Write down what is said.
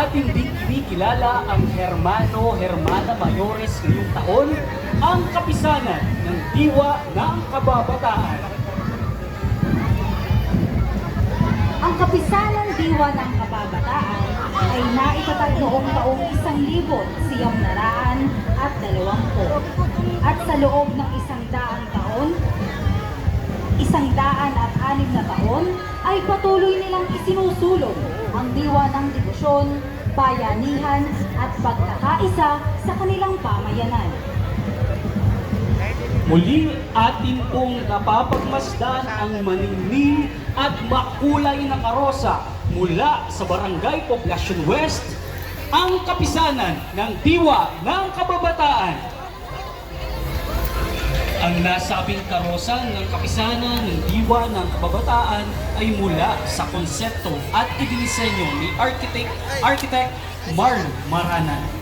ating din kinikilala ang Hermano Hermana Mayores ngayong taon, ang kapisanan ng Diwa ng Kababataan. Ang kapisanan Diwa ng Kababataan ay naitatag noong taong 1920 at sa loob ng 100 taon, 106 na taon, ay patuloy nilang isinusulong ang diwa ng debosyon, bayanihan at pagkakaisa sa kanilang pamayanan. Muli atin pong napapagmasdan ang maningning at makulay na karosa mula sa Barangay Poblacion West, ang kapisanan ng Diwa ng Kababataan. Ang nasabing karosa ng kapisanan ng Diwa ng Kababataan ay mula sa konsepto at idinisenyo ni Architect Marlo Maranan.